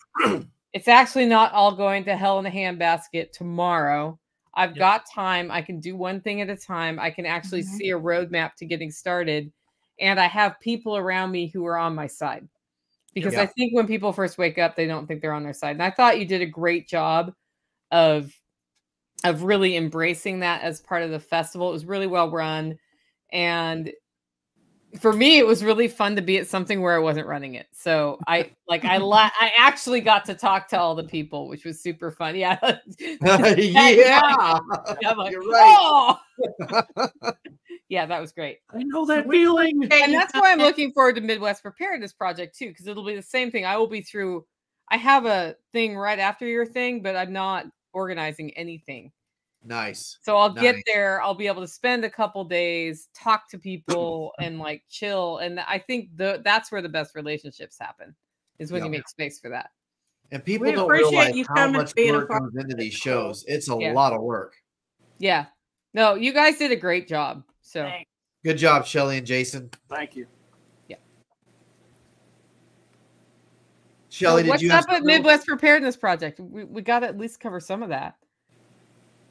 It's actually not all going to hell in a handbasket tomorrow. I've got time. I can do one thing at a time. I can actually see a roadmap to getting started. And I have people around me who are on my side. Because I think when people first wake up, they don't think they're on their side. And I thought you did a great job of really embracing that as part of the festival. It was really well run. And for me, it was really fun to be at something where I wasn't running it. So I actually got to talk to all the people, which was super fun. Yeah. Yeah. I'm like, You're right. oh! Yeah, that was great. I know that feeling. And that's why I'm looking forward to Midwest Preparedness Project too, because it'll be the same thing. I have a thing right after your thing, but I'm not organizing anything. Nice. So I'll get there. I'll be able to spend a couple days, talk to people, and like chill. And I think that's where the best relationships happen, is when you make space for that. And people don't realize how much work goes into these shows. It's a lot of work. Yeah. No, you guys did a great job. So good job, Shelly and Jason. Thank you. Yeah. Shelly, what's up with Midwest Preparedness Project? We got to at least cover some of that.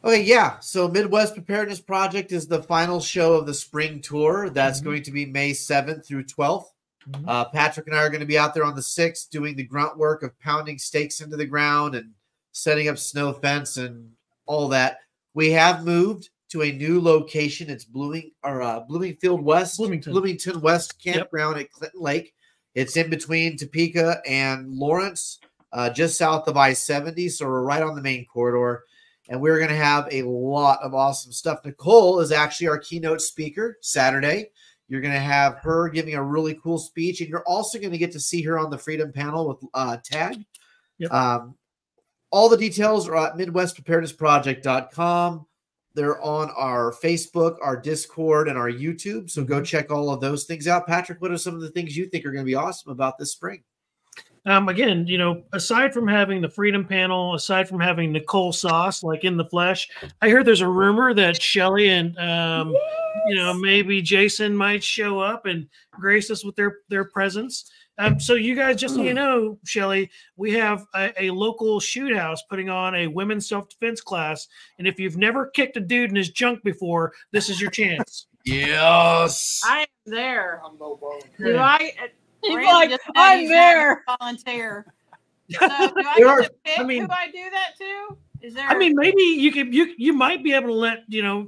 Okay, yeah. So Midwest Preparedness Project is the final show of the spring tour. That's going to be May 7th through 12th. Patrick and I are going to be out there on the 6th doing the grunt work of pounding stakes into the ground and setting up snow fence and all that. We have moved to a new location. It's Bloomington West Campground at Clinton Lake. It's in between Topeka and Lawrence, just south of I-70. So we're right on the main corridor. And we're going to have a lot of awesome stuff. Nicole is actually our keynote speaker Saturday. You're going to have her giving a really cool speech. And you're also going to get to see her on the Freedom panel with Tag. Yep. All the details are at MidwestPreparednessProject.com. They're on our Facebook, our Discord, and our YouTube. So go check all of those things out. Patrick, what are some of the things you think are going to be awesome about this spring? Again, aside from having the Freedom panel, aside from having Nicole Sauce, like in the flesh, I heard there's a rumor that Shelly and, maybe Jason might show up and grace us with their presence. So you guys, just so you know, Shelly, we have a local shoot house putting on a women's self-defense class. And if you've never kicked a dude in his junk before, this is your chance. Yes. I am there. Do I... He's like, I'm there. Volunteer. So do I get to pick who I do that to? Is there? Maybe you might be able to let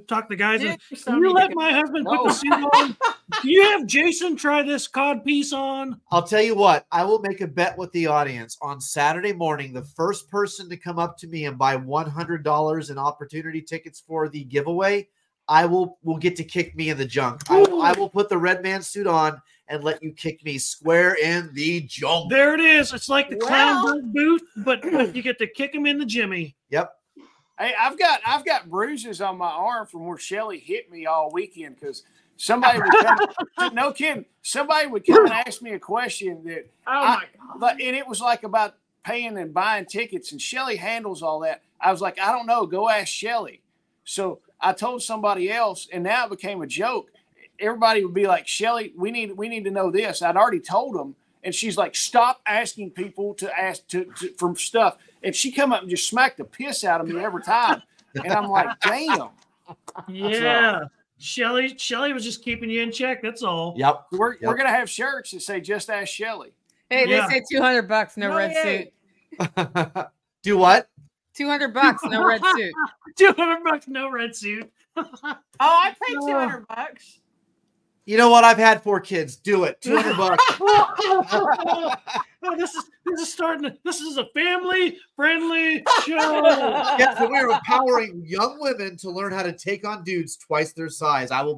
talk to the guys. Can you let my husband put the suit on? Do you have Jason try this cod piece on? I'll tell you what. I will make a bet with the audience on Saturday morning. The first person to come up to me and buy $100 in opportunity tickets for the giveaway, will get to kick me in the junk. I will put the red man suit on and let you kick me square in the junk. There it is. It's like the clown booth, but you get to kick him in the jimmy. Yep. Hey, I've got bruises on my arm from where Shelly hit me all weekend because somebody would come. No kidding. Somebody would come and ask me a question that my God. And it was like about paying and buying tickets, and Shelly handles all that. I was like, I don't know. Go ask Shelly. So I told somebody else, and now it became a joke. Everybody would be like, Shelly, we need to know this. I'd already told them. And she's like, stop asking people to ask for stuff. And she come up and just smacked the piss out of me every time. And I'm like, damn. Yeah. So, Shelly was just keeping you in check. That's all. Yep. We're going to have shirts that say, just ask Shelly. Hey, they say $200, no red suit. Do what? $200, no red suit. $200, no red suit. I paid $200. You know what? I've had 4 kids. Do it. $200. This is starting. This is a family-friendly show. Yeah, so we're empowering young women to learn how to take on dudes twice their size. I will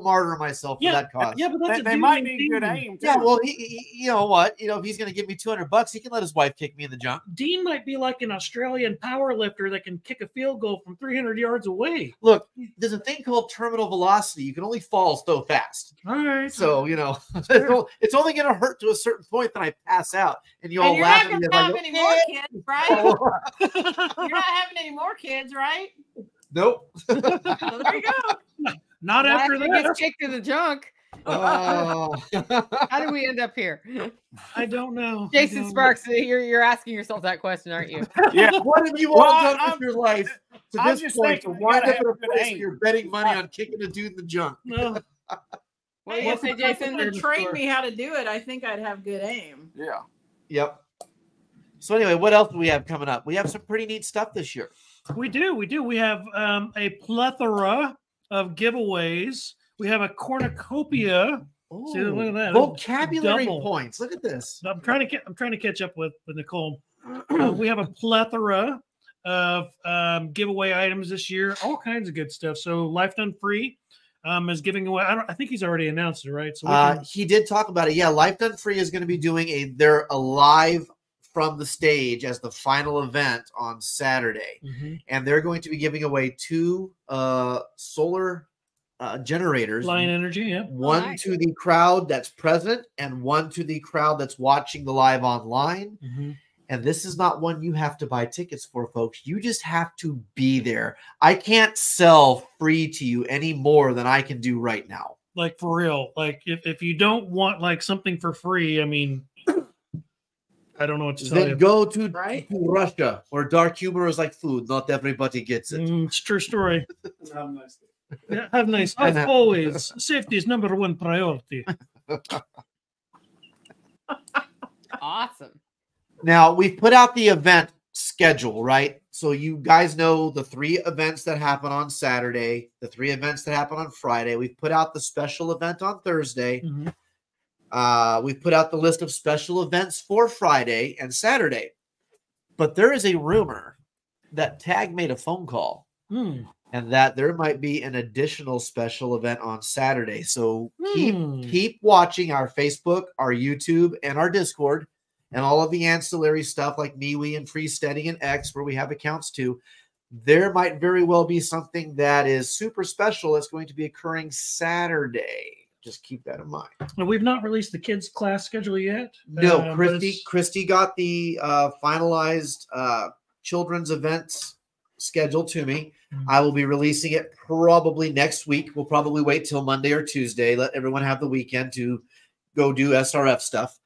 martyr myself for that cause. Yeah, but they might need good aim too. Yeah, well, he you know what? If he's going to give me $200, he can let his wife kick me in the junk. Dean might be like an Australian power lifter that can kick a field goal from 300 yards away. Look, there's a thing called terminal velocity. You can only fall so fast. All right. So, it's only going to hurt to a certain point that I pass out. And you all laugh at me. You're not having any more kids, right? You're not having any more kids, right? Nope. So there you go. Not after that. Gets kicked in the junk. Oh. How did we end up here? I don't know. Jason Sparks, you're asking yourself that question, aren't you? Yeah. What have you all done with your life to I'm this point to wind up in a place where you're betting money on kicking a dude in the junk? No. Hey, if they Jason to train me how to do it, I think I'd have good aim. Yeah. Yep. So anyway, what else do we have coming up? We have some pretty neat stuff this year. We do. We have a plethora of giveaways. We have a cornucopia Oh, see, look at that. Vocabulary Double. points. Look at this. I'm trying to catch up with Nicole. We have a plethora of giveaway items this year, all kinds of good stuff. So Life Done Free is giving away. I think he's already announced it, right? So he did talk about it. Yeah, Life Done Free is going to be doing they're live from the stage as the final event on Saturday, and they're going to be giving away 2 solar generators, Lion Energy, yeah. One to the crowd that's present and one to the crowd that's watching the live online. And this is not one you have to buy tickets for, folks. You just have to be there. I can't sell free to you any more than I can do right now. Like, for real. Like, if you don't want like something for free, I mean, I don't know what to tell you. Then go to Russia, where dark humor is like food. Not everybody gets it. It's a true story. Have a nice day. Yeah, have a nice. As always, safety is #1 priority. Awesome. Now, we've put out the event schedule, right? So you guys know the 3 events that happen on Saturday, the 3 events that happen on Friday. We've put out the special event on Thursday. We've put out the list of special events for Friday and Saturday. But there is a rumor that Tag made a phone call and that there might be an additional special event on Saturday. So keep watching our Facebook, our YouTube, and our Discord. And all of the ancillary stuff like MeWe and Freesteady and X, where we have accounts too. There might very well be something that is super special that's going to be occurring Saturday. Just keep that in mind. Now, we've not released the kids' class schedule yet. No, Christy got the finalized children's events schedule to me. I will be releasing it probably next week. We'll probably wait till Monday or Tuesday. Let everyone have the weekend to go do SRF stuff.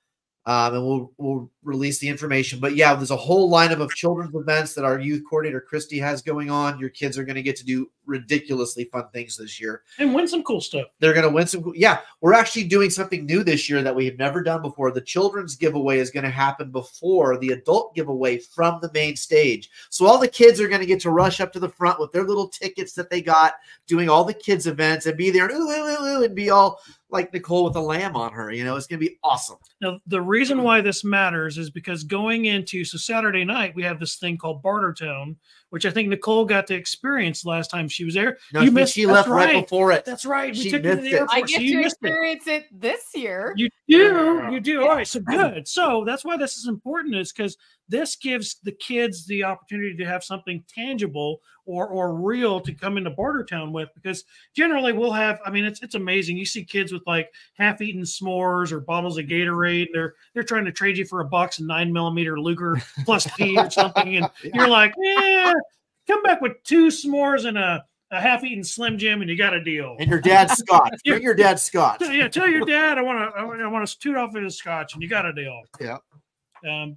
And we'll release the information. But yeah, there's a whole lineup of children's events that our youth coordinator Christy has going on. Your kids are going to get to do ridiculously fun things this year and win some cool stuff. They're going to win some. Yeah, we're actually doing something new this year that we have never done before. The children's giveaway is going to happen before the adult giveaway from the main stage. So all the kids are going to get to rush up to the front with their little tickets that they got, doing all the kids events and be there and, ooh, ooh, ooh, and be all like Nicole with a lamb on her. You know, it's going to be awesome. Now, the reason why this matters is because going into, so Saturday night, we have this thing called Bartertown, which I think Nicole got to experience last time she was there. No, you missed. She left right before it. That's right. We took it to the airport. I get to experience it this year. You do. You do. All right. So good. So that's why this is important, is because this gives the kids the opportunity to have something tangible or real to come into Bartertown with, because generally we'll have, I mean, it's amazing. You see kids with like half-eaten s'mores or bottles of Gatorade. They're trying to trade you for a box of 9mm Luger plus P or something. And you're like, yeah, come back with 2 s'mores and a half-eaten Slim Jim, and you got a deal. And your dad's scotch. Bring your dad's scotch. Yeah, tell your dad I want to toot off his scotch, and you got a deal. Yeah.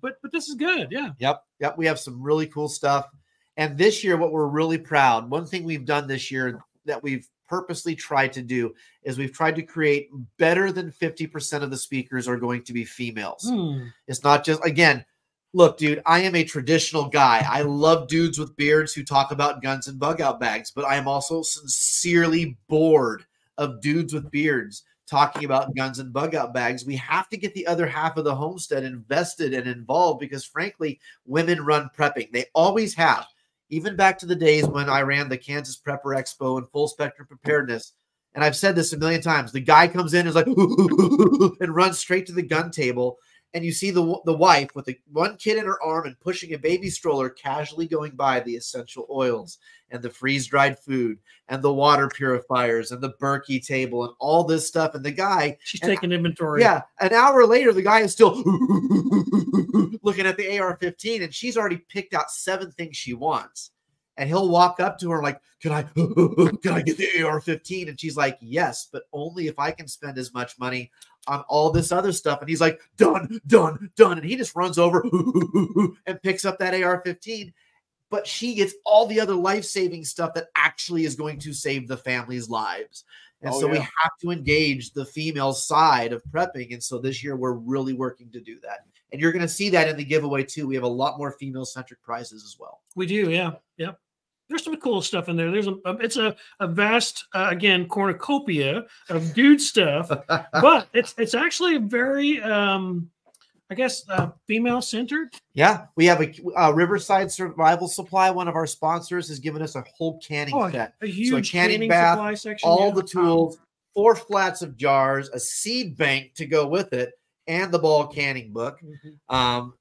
But this is good. Yeah. Yep. We have some really cool stuff. And this year, what we're really proud, one thing we've done this year that we've purposely tried to do is we've tried to create better than 50% of the speakers are going to be females. It's not just, again, look, dude, I am a traditional guy. I love dudes with beards who talk about guns and bug out bags, but I am also sincerely bored of dudes with beards talking about guns and bug out bags. We have to get the other half of the homestead invested and involved, because frankly, women run prepping. They always have. Even back to the days when I ran the Kansas Prepper Expo and Full Spectrum Preparedness. And I've said this a million times. The guy comes in and is like, and runs straight to the gun table. And you see the wife with one kid in her arm and pushing a baby stroller, casually going by the essential oils and the freeze-dried food and the water purifiers and the Berkey table and all this stuff. And the guy, she's taking inventory. Yeah. An hour later, the guy is still looking at the AR-15, and she's already picked out 7 things she wants. And he'll walk up to her like, can I get the AR-15? And she's like, yes, but only if I can spend as much money on all this other stuff. And he's like, done. And he just runs over and picks up that AR-15. But she gets all the other life-saving stuff that actually is going to save the family's lives. And we have to engage the female side of prepping. And so this year we're really working to do that. And you're going to see that in the giveaway too. We have a lot more female-centric prizes as well. We do, yeah. Yep. there's some cool stuff in there. It's a vast again cornucopia of dude stuff, but it's actually very I guess female centered. Yeah, we have a Riverside Survival Supply. One of our sponsors has given us a whole canning set. A huge canning bath, supply section, all the tools, 4 flats of jars, a seed bank to go with it, and the ball canning book. And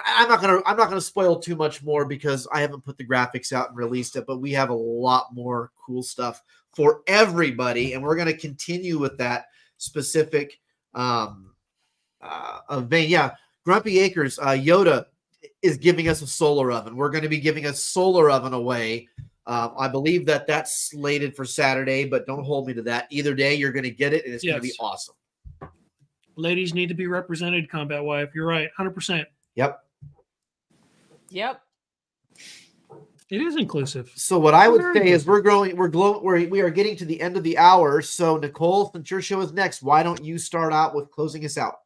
I'm not gonna spoil too much more because I haven't put the graphics out and released it, but we have a lot more cool stuff for everybody, and we're gonna continue with that specific vein. Yeah, Grumpy Acres, Yoda is giving us a solar oven. We're going to be giving a solar oven away. I believe that's slated for Saturday, but don't hold me to that. Either day, you're going to get it, and it's going to be awesome. Ladies need to be represented, Combat Wife. You're right, 100%. Yep. It is inclusive. So what I would say is we are getting to the end of the hour. So Nicole, since your show is next, why don't you start out with closing us out?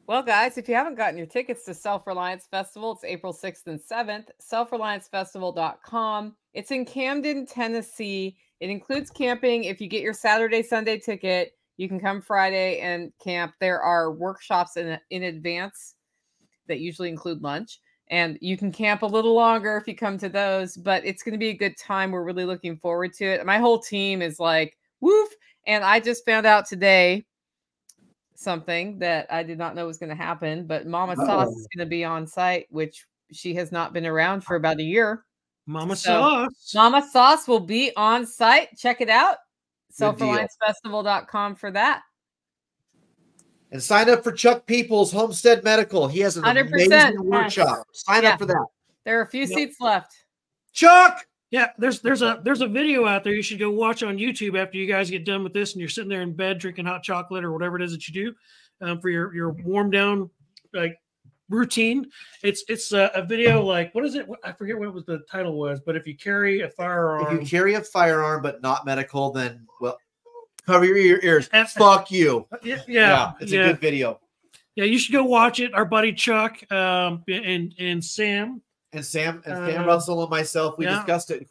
Well, guys, if you haven't gotten your tickets to Self-Reliance Festival, it's April 6th and 7th, selfreliancefestival.com. It's in Camden, Tennessee. It includes camping. If you get your Saturday, Sunday ticket, you can come Friday and camp. There are workshops in advance that usually include lunch. And you can camp a little longer if you come to those, but it's going to be a good time. We're really looking forward to it. My whole team is like, woof. And I just found out today something that I did not know was going to happen, but Mama Sauce is going to be on site, which she has not been around for about a year. Mama Sauce will be on site. Check it out. Selfreliancefestival.com for that. And sign up for Chuck Peoples, Homestead Medical. He has an 100%. amazing workshop. Sign up for that. There are a few seats left. Chuck! Yeah, there's a video out there you should go watch on YouTube after you guys get done with this and you're sitting there in bed drinking hot chocolate or whatever it is that you do for your warm down like routine. It's a video like, what is it? I forget what the title was, but if you carry a firearm. If you carry a firearm but not medical, then, well, cover your ears. Fuck you. Yeah. It's a good video. Yeah, you should go watch it. Our buddy Chuck and Sam. And Sam Russell and myself, we discussed it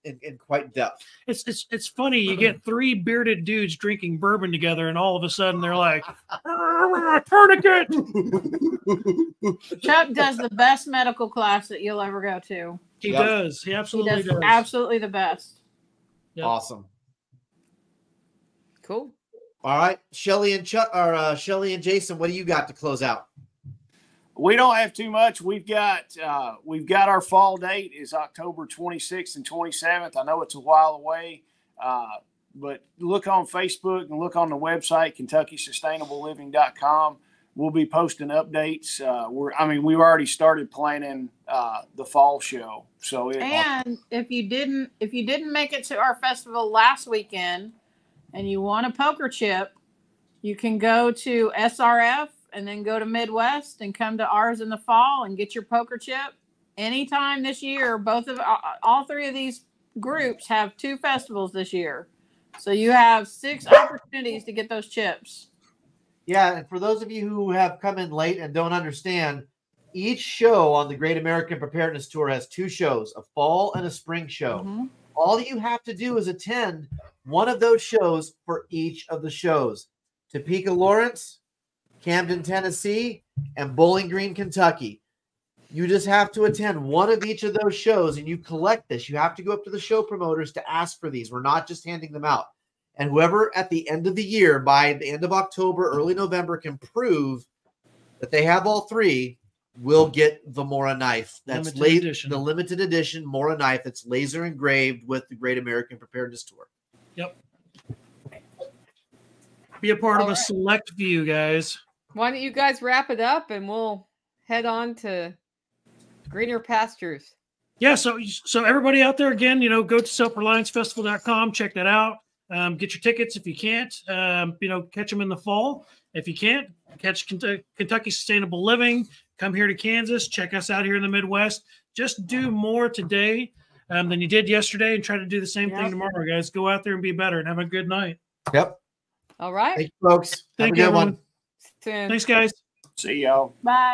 in quite depth. It's funny. You get 3 bearded dudes drinking bourbon together, and all of a sudden they're like, tourniquet. Chuck does the best medical class that you'll ever go to. He does. He absolutely does. Absolutely the best. Yep. Awesome. Cool. All right, Shelly and Jason, what do you got to close out? We don't have too much. We've got our fall date is October 26th and 27th. I know it's a while away, but look on Facebook and look on the website, KentuckySustainableLiving.com. We'll be posting updates. We've already started planning the fall show. If you didn't make it to our festival last weekend and you want a poker chip, you can go to SRF and then go to Midwest and come to ours in the fall and get your poker chip anytime this year. All 3 of these groups have 2 festivals this year. So you have 6 opportunities to get those chips. Yeah. And for those of you who have come in late and don't understand, each show on the Great American Preparedness Tour has 2 shows, a fall and a spring show. Mm-hmm. All you have to do is attend one of those shows for each of the shows. Topeka, Lawrence, Camden, Tennessee, and Bowling Green, Kentucky. You just have to attend one of each of those shows, and you collect this. You have to go up to the show promoters to ask for these. We're not just handing them out. And whoever at the end of the year, by the end of October, early November, can prove that they have all 3 will get the Mora knife. That's the limited edition Mora knife that's laser engraved with the Great American Preparedness Tour. Yep. Be a part of a select few, guys. Why don't you guys wrap it up and we'll head on to greener pastures. Yeah, so everybody out there, again, go to selfreliancefestival.com, check that out. Get your tickets if you can't. Catch them in the fall. If you can't, catch Kentucky Sustainable Living. Come here to Kansas. Check us out here in the Midwest. Just do more today than you did yesterday and try to do the same thing tomorrow, guys. Go out there and be better and have a good night. Yep. All right. Thank you, folks. Thank you, everyone. Soon. Thanks, guys. See y'all. Bye.